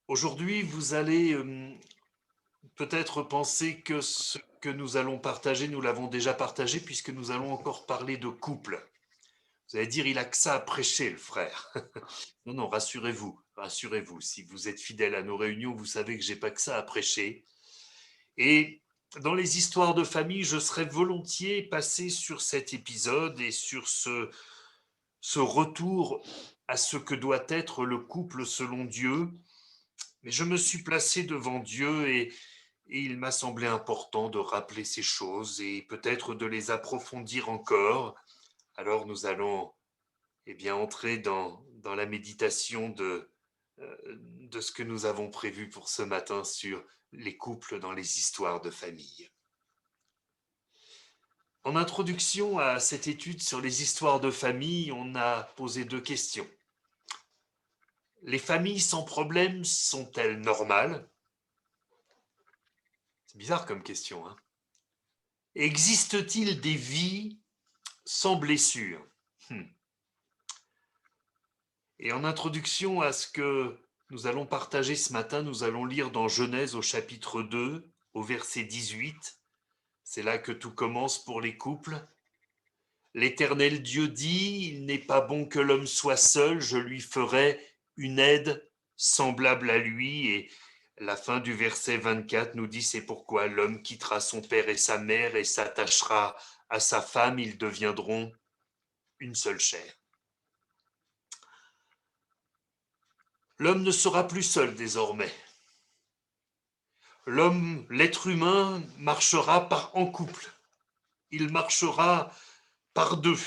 Aujourd'hui, vous allez peut-être penser que ce que nous allons partager, nous l'avons déjà partagé puisque nous allons encore parler de couple. Vous allez dire, il a que ça à prêcher, le frère. Non, non, rassurez-vous, rassurez-vous. Si vous êtes fidèle à nos réunions, vous savez que j'ai pas que ça à prêcher. Et dans les histoires de famille, je serais volontiers passé sur cet épisode et sur ce retour à ce que doit être le couple selon Dieu. Mais je me suis placé devant Dieu et il m'a semblé important de rappeler ces choses et peut-être de les approfondir encore. Alors nous allons entrer dans la méditation de ce que nous avons prévu pour ce matin sur les couples dans les histoires de famille. En introduction à cette étude sur les histoires de famille, on a posé deux questions. Les familles sans problème sont-elles normales? C'est bizarre comme question, hein? Existe-t-il des vies sans blessure? Et en introduction à ce que nous allons partager ce matin, nous allons lire dans Genèse au chapitre 2, au verset 18. C'est là que tout commence pour les couples. L'Éternel Dieu dit, il n'est pas bon que l'homme soit seul, je lui ferai une aide semblable à lui. Et la fin du verset 24 nous dit, c'est pourquoi l'homme quittera son père et sa mère et s'attachera à sa femme, ils deviendront une seule chair. L'homme ne sera plus seul désormais. L'homme, l'être humain, marchera en couple. Il marchera par deux.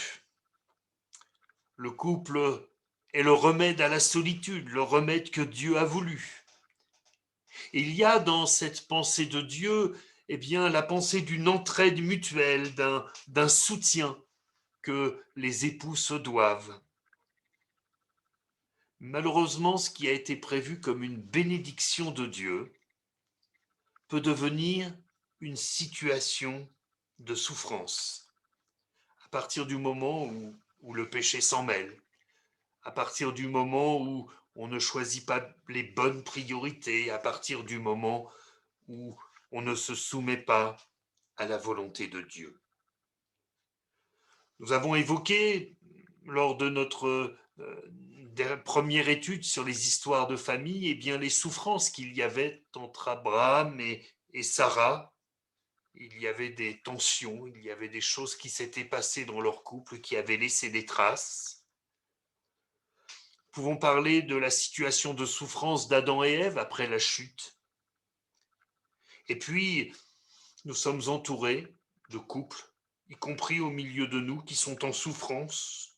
Le couple est le remède à la solitude, le remède que Dieu a voulu. Il y a dans cette pensée de Dieu, la pensée d'une entraide mutuelle, d'un soutien que les époux se doivent. Malheureusement, ce qui a été prévu comme une bénédiction de Dieu peut devenir une situation de souffrance. À partir du moment où le péché s'en mêle, à partir du moment où on ne choisit pas les bonnes priorités, à partir du moment où on ne se soumet pas à la volonté de Dieu. Nous avons évoqué, lors de notre première étude sur les histoires de famille, les souffrances qu'il y avait entre Abraham et Sarah. Il y avait des tensions, il y avait des choses qui s'étaient passées dans leur couple qui avaient laissé des traces. Nous pouvons parler de la situation de souffrance d'Adam et Ève après la chute. Et puis, nous sommes entourés de couples, y compris au milieu de nous, qui sont en souffrance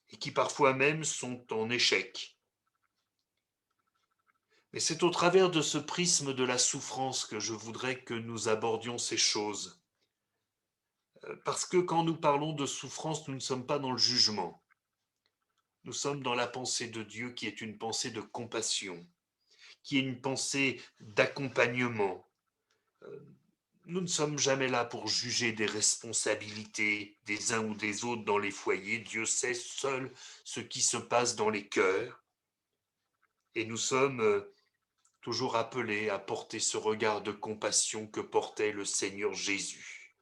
et qui parfois même sont en échec. Mais c'est au travers de ce prisme de la souffrance que je voudrais que nous abordions ces choses. Parce que quand nous parlons de souffrance, nous ne sommes pas dans le jugement. Nous sommes dans la pensée de Dieu qui est une pensée de compassion, qui est une pensée d'accompagnement. Euh, Nous ne sommes jamais là pour juger des responsabilités des uns ou des autres dans les foyers. Dieu sait seul ce qui se passe dans les cœurs. Et nous sommes toujours appelés à porter ce regard de compassion que portait le Seigneur Jésus.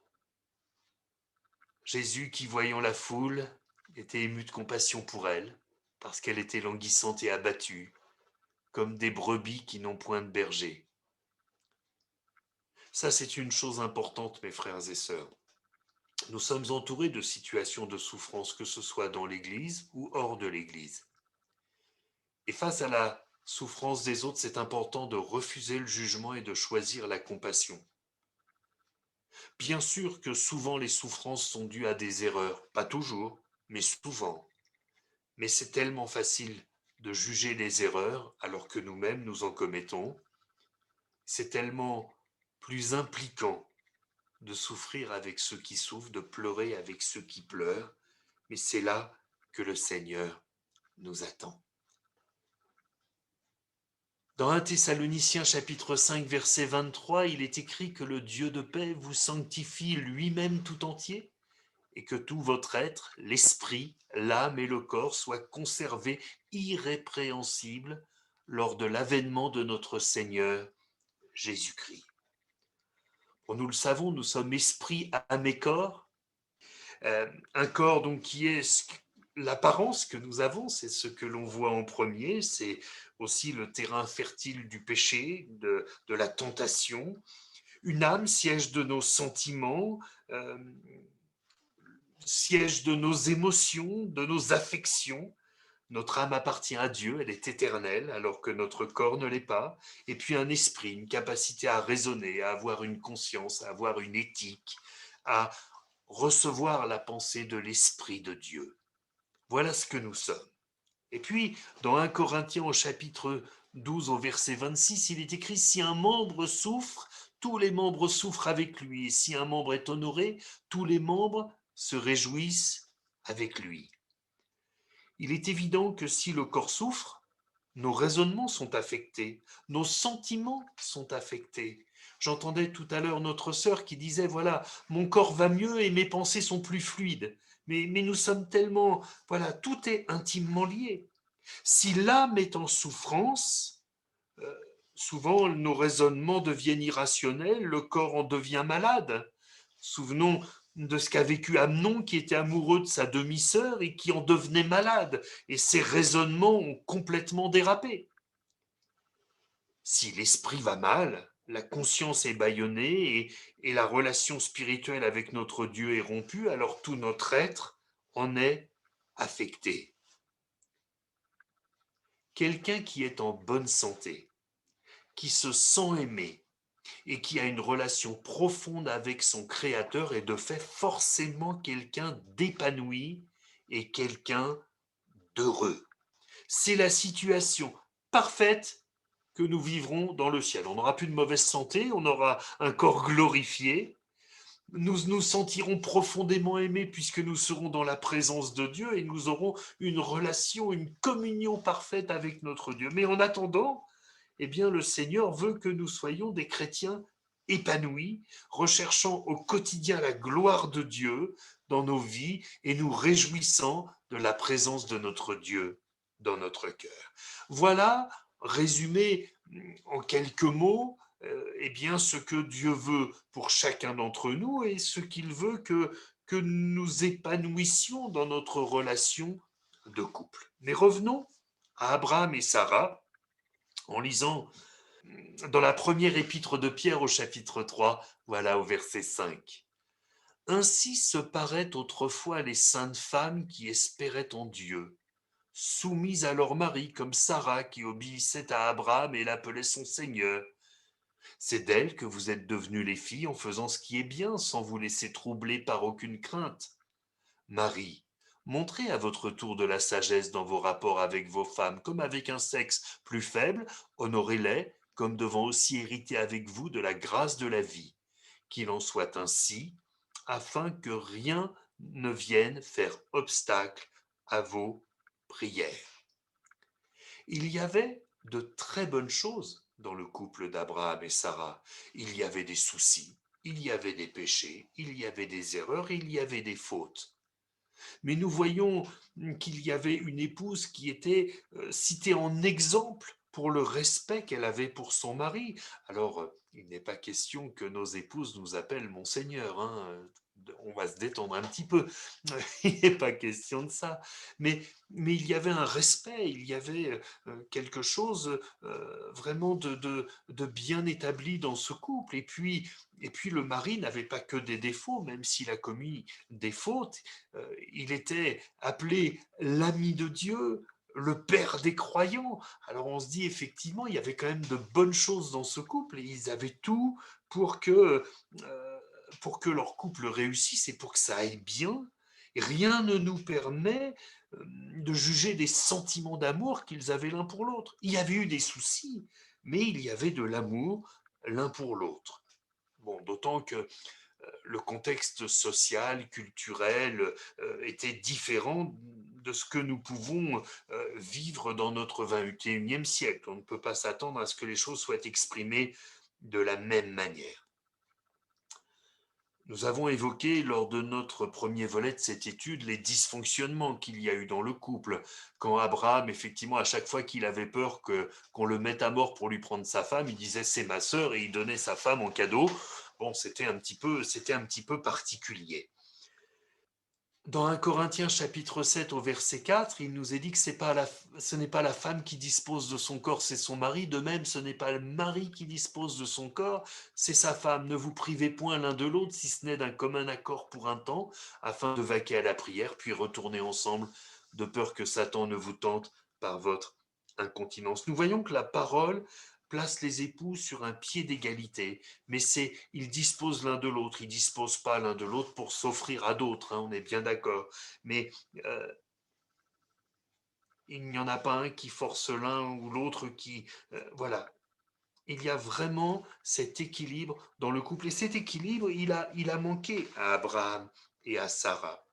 Jésus qui, voyant la foule, était ému de compassion pour elle, parce qu'elle était languissante et abattue, comme des brebis qui n'ont point de berger. Ça, c'est une chose importante, mes frères et sœurs. Nous sommes entourés de situations de souffrance, que ce soit dans l'Église ou hors de l'Église. Et face à la souffrance des autres, c'est important de refuser le jugement et de choisir la compassion. Bien sûr que souvent les souffrances sont dues à des erreurs, pas toujours, mais souvent. Mais c'est tellement facile de juger les erreurs alors que nous-mêmes nous en commettons. C'est tellement plus impliquant de souffrir avec ceux qui souffrent, de pleurer avec ceux qui pleurent, mais c'est là que le Seigneur nous attend. Dans 1 Thessaloniciens chapitre 5 verset 23, il est écrit que le Dieu de paix vous sanctifie lui-même tout entier et que tout votre être, l'esprit, l'âme et le corps soient conservés irrépréhensibles lors de l'avènement de notre Seigneur Jésus-Christ. Bon, nous le savons, nous sommes esprit, âme et corps. Un corps donc qui est l'apparence que nous avons, c'est ce que l'on voit en premier, c'est aussi le terrain fertile du péché, de la tentation. Une âme, siège de nos sentiments, euh, siège de nos émotions, de nos affections. Notre âme appartient à Dieu, elle est éternelle, alors que notre corps ne l'est pas. Et puis un esprit, une capacité à raisonner, à avoir une conscience, à avoir une éthique, à recevoir la pensée de l'Esprit de Dieu. Voilà ce que nous sommes. Et puis, dans 1 Corinthiens au chapitre 12 au verset 26, il est écrit, si un membre souffre, tous les membres souffrent avec lui. Et si un membre est honoré, tous les membres se réjouissent avec lui. Il est évident que si le corps souffre, nos raisonnements sont affectés, nos sentiments sont affectés. J'entendais tout à l'heure notre sœur qui disait, voilà, mon corps va mieux et mes pensées sont plus fluides. Mais nous sommes tellement, voilà, tout est intimement lié. Si l'âme est en souffrance, euh, souvent nos raisonnements deviennent irrationnels, le corps en devient malade. Souvenons de ce qu'a vécu Amnon qui était amoureux de sa demi-sœur et qui en devenait malade. Et ses raisonnements ont complètement dérapé. Si l'esprit va mal, la conscience est bâillonnée et la relation spirituelle avec notre Dieu est rompue, alors tout notre être en est affecté. Quelqu'un qui est en bonne santé, qui se sent aimé et qui a une relation profonde avec son Créateur est de fait forcément quelqu'un d'épanoui et quelqu'un d'heureux. C'est la situation parfaite que nous vivrons dans le ciel. On n'aura plus de mauvaise santé, on aura un corps glorifié, nous nous sentirons profondément aimés puisque nous serons dans la présence de Dieu et nous aurons une relation, une communion parfaite avec notre Dieu. Mais en attendant, eh bien, le Seigneur veut que nous soyons des chrétiens épanouis, recherchant au quotidien la gloire de Dieu dans nos vies et nous réjouissant de la présence de notre Dieu dans notre cœur. Voilà, résumé en quelques mots, eh bien, ce que Dieu veut pour chacun d'entre nous et ce qu'il veut que nous épanouissions dans notre relation de couple. Mais revenons à Abraham et Sarah en lisant dans la première épître de Pierre au chapitre 3, voilà au verset 5. Ainsi se paraient autrefois les saintes femmes qui espéraient en Dieu, soumises à leur mari comme Sarah qui obéissait à Abraham et l'appelait son Seigneur. C'est d'elle que vous êtes devenues les filles en faisant ce qui est bien sans vous laisser troubler par aucune crainte. Marie, montrez à votre tour de la sagesse dans vos rapports avec vos femmes, comme avec un sexe plus faible, honorez-les, comme devant aussi hériter avec vous de la grâce de la vie. Qu'il en soit ainsi, afin que rien ne vienne faire obstacle à vos prières. Il y avait de très bonnes choses dans le couple d'Abraham et Sarah. Il y avait des soucis, il y avait des péchés, il y avait des erreurs, il y avait des fautes. Mais nous voyons qu'il y avait une épouse qui était citée en exemple pour le respect qu'elle avait pour son mari. Alors, il n'est pas question que nos épouses nous appellent Monseigneur, hein. On va se détendre un petit peu. Il n'est pas question de ça. Mais il y avait un respect, il y avait quelque chose vraiment de bien établi dans ce couple. Et puis le mari n'avait pas que des défauts, même s'il a commis des fautes, il était appelé l'ami de Dieu, le père des croyants. Alors on se dit effectivement, il y avait quand même de bonnes choses dans ce couple et ils avaient tout pour que, euh, pour que leur couple réussisse et pour que ça aille bien. Et rien ne nous permet de juger des sentiments d'amour qu'ils avaient l'un pour l'autre. Il y avait eu des soucis, mais il y avait de l'amour l'un pour l'autre. Bon, d'autant que le contexte social, culturel était différent de ce que nous pouvons vivre dans notre 21e siècle. On ne peut pas s'attendre à ce que les choses soient exprimées de la même manière. Nous avons évoqué lors de notre premier volet de cette étude les dysfonctionnements qu'il y a eu dans le couple. Quand Abraham, effectivement, à chaque fois qu'il avait peur qu'on le mette à mort pour lui prendre sa femme, il disait c'est ma sœur et il donnait sa femme en cadeau. Bon, c'était un petit peu particulier. Dans 1 Corinthiens chapitre 7 au verset 4, il nous est dit que ce n'est pas la femme qui dispose de son corps, c'est son mari. De même, ce n'est pas le mari qui dispose de son corps, c'est sa femme. Ne vous privez point l'un de l'autre, si ce n'est d'un commun accord pour un temps, afin de vaquer à la prière, puis retourner ensemble, de peur que Satan ne vous tente par votre incontinence. Nous voyons que la parole place les époux sur un pied d'égalité, mais ils disposent l'un de l'autre, ils disposent pas l'un de l'autre pour s'offrir à d'autres, hein, on est bien d'accord, mais euh, il n'y en a pas un qui force l'un ou l'autre voilà. Il y a vraiment cet équilibre dans le couple, et cet équilibre, il a manqué à Abraham et à Sarah.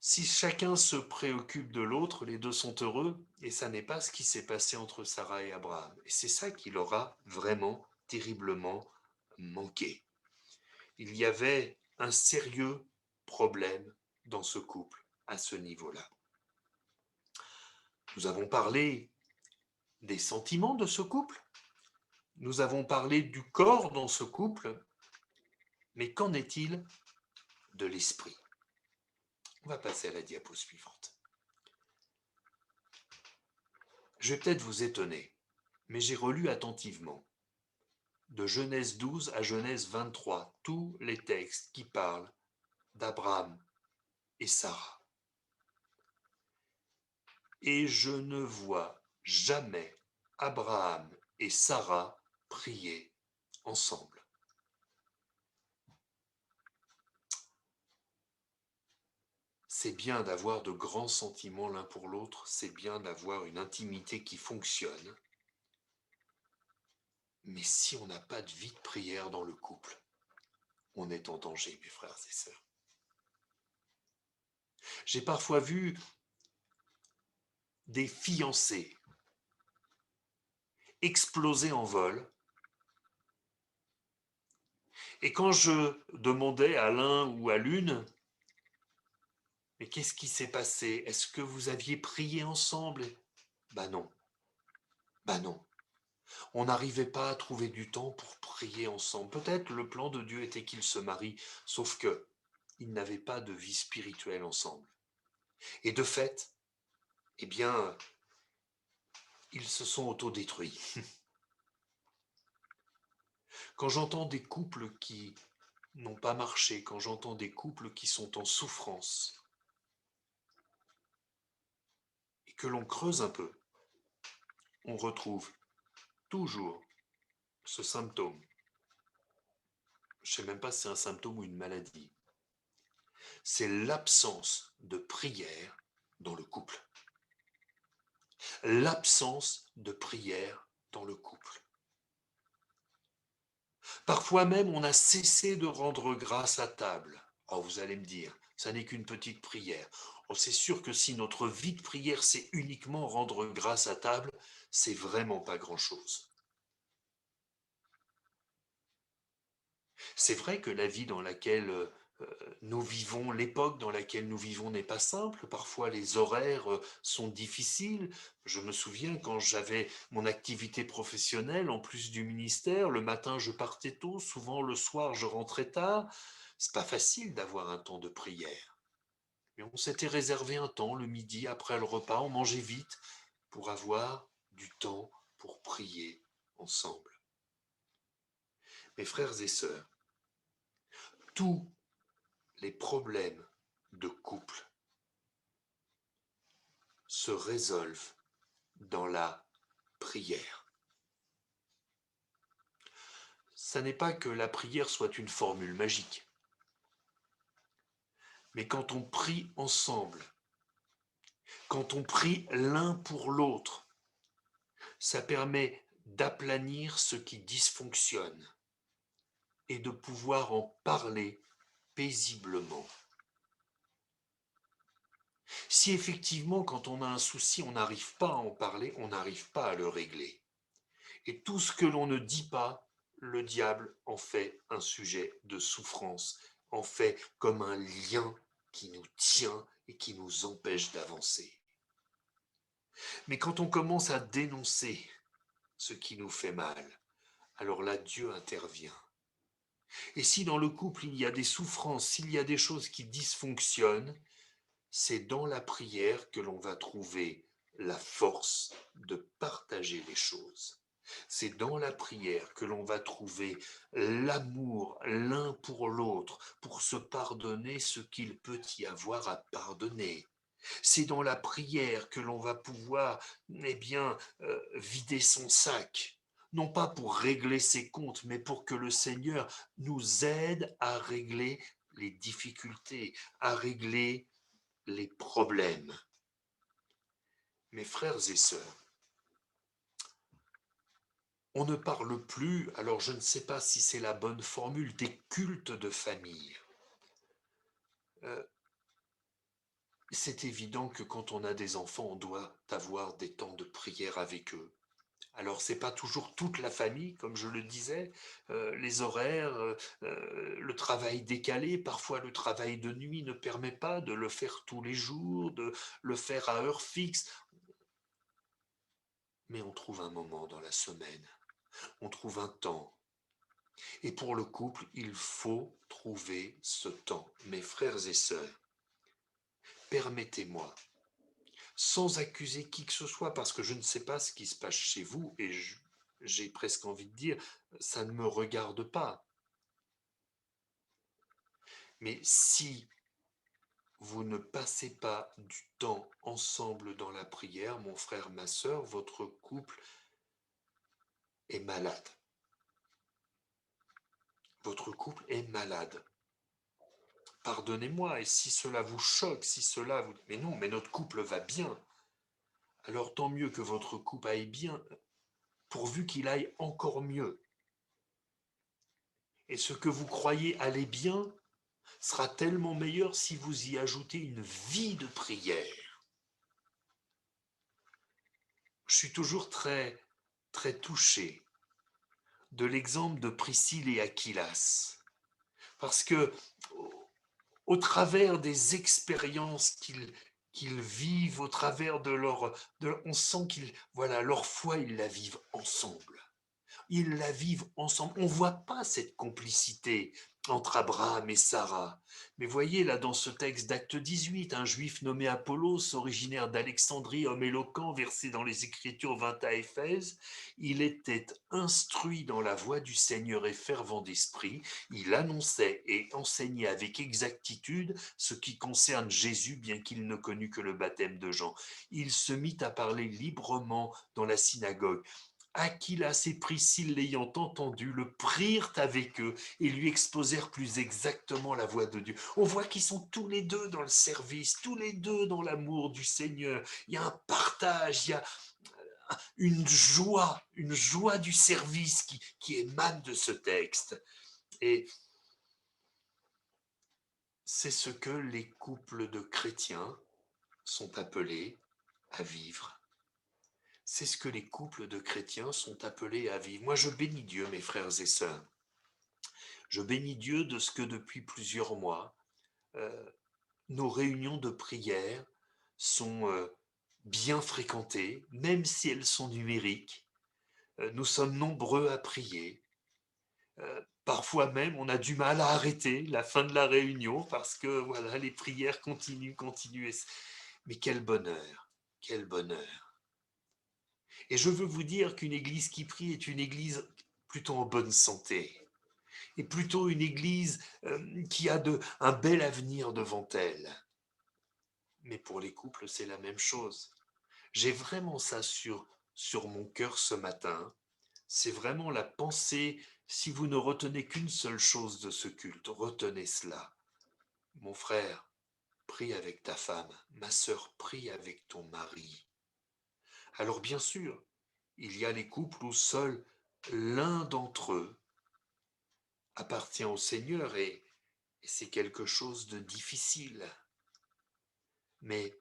Si chacun se préoccupe de l'autre, les deux sont heureux, et ça n'est pas ce qui s'est passé entre Sarah et Abraham. Et c'est ça qui leur a vraiment terriblement manqué. Il y avait un sérieux problème dans ce couple à ce niveau-là. Nous avons parlé des sentiments de ce couple, nous avons parlé du corps dans ce couple, mais qu'en est-il de l'esprit? On va passer à la diapo suivante. Je vais peut-être vous étonner, mais j'ai relu attentivement, de Genèse 12 à Genèse 23, tous les textes qui parlent d'Abraham et Sarah. Et je ne vois jamais Abraham et Sarah prier ensemble. C'est bien d'avoir de grands sentiments l'un pour l'autre, c'est bien d'avoir une intimité qui fonctionne, mais si on n'a pas de vie de prière dans le couple, on est en danger, mes frères et sœurs. J'ai parfois vu des fiancés exploser en vol, et quand je demandais à l'un ou à l'une, mais qu'est-ce qui s'est passé? Est-ce que vous aviez prié ensemble? Ben non, ben non. On n'arrivait pas à trouver du temps pour prier ensemble. Peut-être le plan de Dieu était qu'ils se marient, sauf que ils n'avaient pas de vie spirituelle ensemble. Et de fait, eh bien, ils se sont autodétruits. Quand j'entends des couples qui n'ont pas marché, quand j'entends des couples qui sont en souffrance, et que l'on creuse un peu, on retrouve toujours ce symptôme. Je ne sais même pas si c'est un symptôme ou une maladie. C'est l'absence de prière dans le couple. L'absence de prière dans le couple. Parfois même, on a cessé de rendre grâce à table. Oh, vous allez me dire, ça n'est qu'une petite prière. Oh, c'est sûr que si notre vie de prière, c'est uniquement rendre grâce à table, c'est vraiment pas grand-chose. C'est vrai que la vie dans laquelle nous vivons, l'époque dans laquelle nous vivons n'est pas simple. Parfois, les horaires sont difficiles. Je me souviens quand j'avais mon activité professionnelle, en plus du ministère, le matin je partais tôt, souvent le soir je rentrais tard. C'est pas facile d'avoir un temps de prière. Mais on s'était réservé un temps le midi après le repas, on mangeait vite pour avoir du temps pour prier ensemble. Mes frères et sœurs, tous les problèmes de couple se résolvent dans la prière. Ça n'est pas que la prière soit une formule magique, mais quand on prie ensemble, quand on prie l'un pour l'autre, ça permet d'aplanir ce qui dysfonctionne et de pouvoir en parler paisiblement. Si effectivement, quand on a un souci, on n'arrive pas à en parler, on n'arrive pas à le régler. Et tout ce que l'on ne dit pas, le diable en fait un sujet de souffrance, en fait comme un lien qui nous tient et qui nous empêche d'avancer. Mais quand on commence à dénoncer ce qui nous fait mal, alors là, Dieu intervient. Et si dans le couple, il y a des souffrances, s'il y a des choses qui dysfonctionnent, c'est dans la prière que l'on va trouver la force de partager les choses. C'est dans la prière que l'on va trouver l'amour l'un pour l'autre, pour se pardonner ce qu'il peut y avoir à pardonner. C'est dans la prière que l'on va pouvoir, vider son sac. Non pas pour régler ses comptes, mais pour que le Seigneur nous aide à régler les difficultés, à régler les problèmes. Mes frères et sœurs, on ne parle plus, alors je ne sais pas si c'est la bonne formule, des cultes de famille. Euh, c'est évident que quand on a des enfants, on doit avoir des temps de prière avec eux. Alors, c'est pas toujours toute la famille, comme je le disais, les horaires, le travail décalé, parfois le travail de nuit ne permet pas de le faire tous les jours, de le faire à heure fixe, mais on trouve un moment dans la semaine, on trouve un temps. Et pour le couple, il faut trouver ce temps. Mes frères et sœurs, permettez-moi, sans accuser qui que ce soit, parce que je ne sais pas ce qui se passe chez vous, et j'ai presque envie de dire, ça ne me regarde pas. Mais si vous ne passez pas du temps ensemble dans la prière, mon frère, ma sœur, votre couple est malade. Votre couple est malade. Pardonnez-moi, et si cela vous choque, si cela vous... Mais non, mais notre couple va bien. Alors tant mieux que votre couple aille bien, pourvu qu'il aille encore mieux. Et ce que vous croyez aller bien sera tellement meilleur si vous y ajoutez une vie de prière. Je suis toujours très, très touché de l'exemple de Priscille et Aquilas. Parce que, au travers des expériences qu'ils vivent, au travers on sent qu'ils, voilà, leur foi, ils la vivent ensemble. Ils la vivent ensemble. On ne voit pas cette complicité entre Abraham et Sarah. Mais voyez là dans ce texte d'Acte 18, un juif nommé Apollos, originaire d'Alexandrie, homme éloquent, versé dans les Écritures, vint à Éphèse. Il était instruit dans la voie du Seigneur et fervent d'esprit. Il annonçait et enseignait avec exactitude ce qui concerne Jésus, bien qu'il ne connût que le baptême de Jean. Il se mit à parler librement dans la synagogue. Aquilas et Priscille, l'ayant entendu, le prirent avec eux et lui exposèrent plus exactement la voie de Dieu. On voit qu'ils sont tous les deux dans le service, tous les deux dans l'amour du Seigneur. Il y a un partage, il y a une joie du service qui émane de ce texte. Et c'est ce que les couples de chrétiens sont appelés à vivre. C'est ce que les couples de chrétiens sont appelés à vivre. Moi, je bénis Dieu, mes frères et sœurs. Je bénis Dieu de ce que depuis plusieurs mois, euh, nos réunions de prière sont bien fréquentées, même si elles sont numériques. Nous sommes nombreux à prier. Parfois même, on a du mal à arrêter la fin de la réunion parce que voilà, les prières continuent, continuent. Mais quel bonheur, quel bonheur. Et je veux vous dire qu'une église qui prie est une église plutôt en bonne santé, et plutôt une église qui a un bel avenir devant elle. Mais pour les couples, c'est la même chose. J'ai vraiment ça sur mon cœur ce matin. C'est vraiment la pensée, si vous ne retenez qu'une seule chose de ce culte, retenez cela. Mon frère, prie avec ta femme. Ma sœur, prie avec ton mari. Alors bien sûr, il y a les couples où seul l'un d'entre eux appartient au Seigneur et c'est quelque chose de difficile. Mais,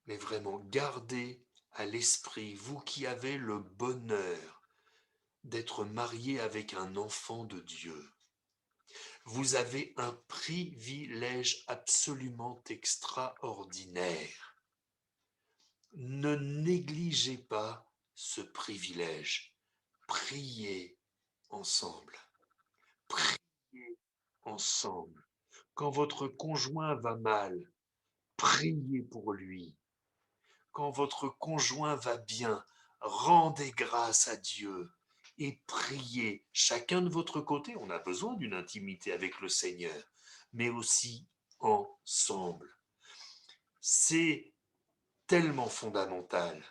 mais vraiment, gardez à l'esprit, vous qui avez le bonheur d'être marié avec un enfant de Dieu. Vous avez un privilège absolument extraordinaire. Ne négligez pas ce privilège. Priez ensemble. Priez ensemble. Quand votre conjoint va mal, priez pour lui. Quand votre conjoint va bien, rendez grâce à Dieu et priez chacun de votre côté. On a besoin d'une intimité avec le Seigneur, mais aussi ensemble. C'est tellement fondamental.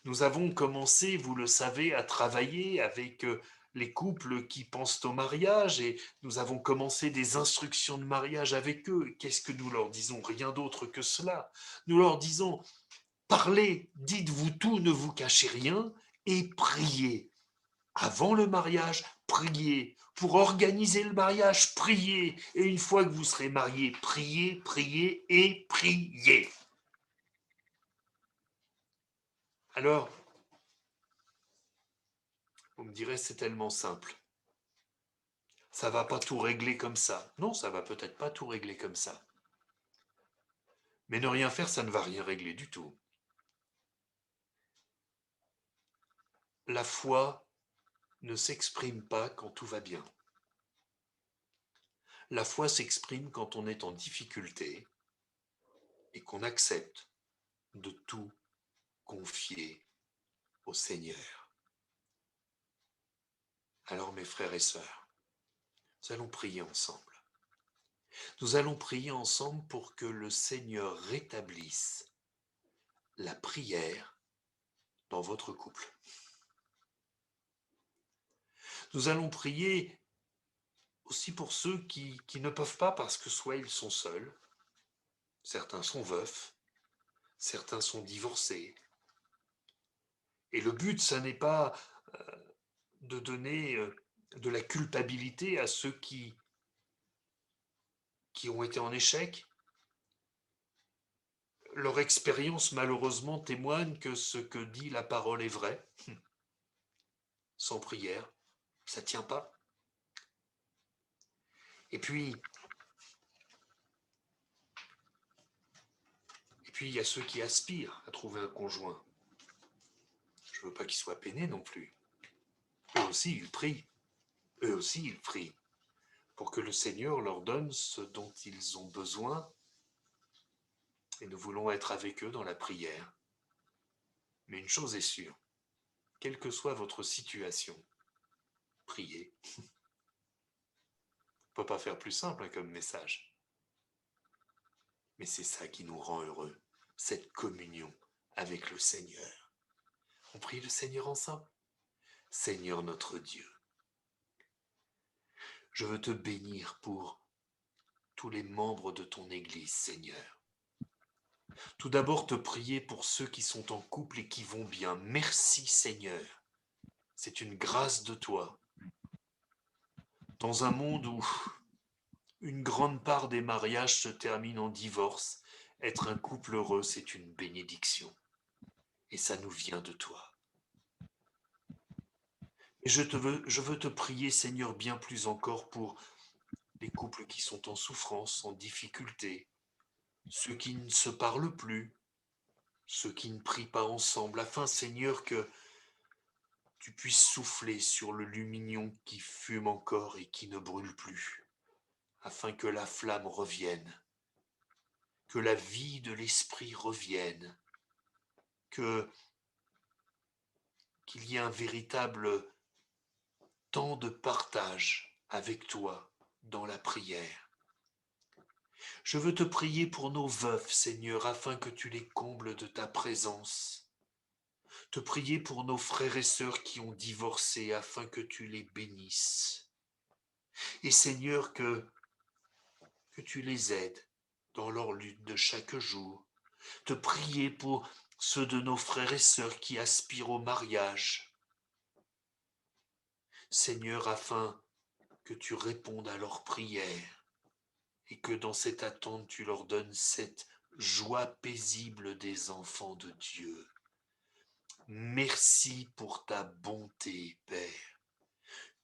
Nous avons commencé, vous le savez, à travailler avec les couples qui pensent au mariage et nous avons commencé des instructions de mariage avec eux. Qu'est-ce que nous leur disons? Rien d'autre que cela. Nous leur disons, parlez, dites-vous tout, ne vous cachez rien et priez. Avant le mariage, priez. Pour organiser le mariage, priez. Et une fois que vous serez mariés, priez, priez et priez. Alors, vous me direz, c'est tellement simple. Ça va pas tout régler comme ça. Non, ça va peut-être pas tout régler comme ça. Mais ne rien faire, ça ne va rien régler du tout. La foi ne s'exprime pas quand tout va bien. La foi s'exprime quand on est en difficulté et qu'on accepte de tout confier au Seigneur. Alors mes frères et sœurs, nous allons prier ensemble. Nous allons prier ensemble pour que le Seigneur rétablisse la prière dans votre couple. Nous allons prier aussi pour ceux qui ne peuvent pas parce que soit ils sont seuls, certains sont veufs, certains sont divorcés. Et le but, ça n'est pas de donner de la culpabilité à ceux qui ont été en échec. Leur expérience, malheureusement, témoigne que ce que dit la parole est vrai. Sans prière, ça ne tient pas. Et puis, il y a ceux qui aspirent à trouver un conjoint. Je ne veux pas qu'ils soient peinés non plus. Eux aussi, ils prient. Eux aussi, ils prient pour que le Seigneur leur donne ce dont ils ont besoin. Et nous voulons être avec eux dans la prière. Mais une chose est sûre, quelle que soit votre situation, priez. On ne peut pas faire plus simple comme message. Mais c'est ça qui nous rend heureux, cette communion avec le Seigneur. On prie le Seigneur ensemble. Seigneur notre Dieu, je veux te bénir pour tous les membres de ton Église, Seigneur. Tout d'abord, te prier pour ceux qui sont en couple et qui vont bien. Merci, Seigneur. C'est une grâce de toi. Dans un monde où une grande part des mariages se terminent en divorce, être un couple heureux, c'est une bénédiction. Et ça nous vient de toi. Et je veux te prier, Seigneur, bien plus encore pour les couples qui sont en souffrance, en difficulté, ceux qui ne se parlent plus, ceux qui ne prient pas ensemble, afin, Seigneur, que tu puisses souffler sur le lumignon qui fume encore et qui ne brûle plus, afin que la flamme revienne, que la vie de l'esprit revienne, qu'il y ait un véritable temps de partage avec toi dans la prière. Je veux te prier pour nos veufs, Seigneur, afin que tu les combles de ta présence. Te prier pour nos frères et sœurs qui ont divorcé, afin que tu les bénisses. Et Seigneur, que tu les aides dans leur lutte de chaque jour. Te prier pour ceux de nos frères et sœurs qui aspirent au mariage. Seigneur, afin que tu répondes à leurs prières et que dans cette attente, tu leur donnes cette joie paisible des enfants de Dieu. Merci pour ta bonté, Père.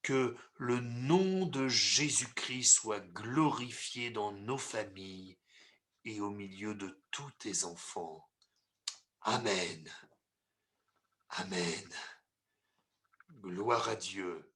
Que le nom de Jésus-Christ soit glorifié dans nos familles et au milieu de tous tes enfants. Amen. Amen. Gloire à Dieu.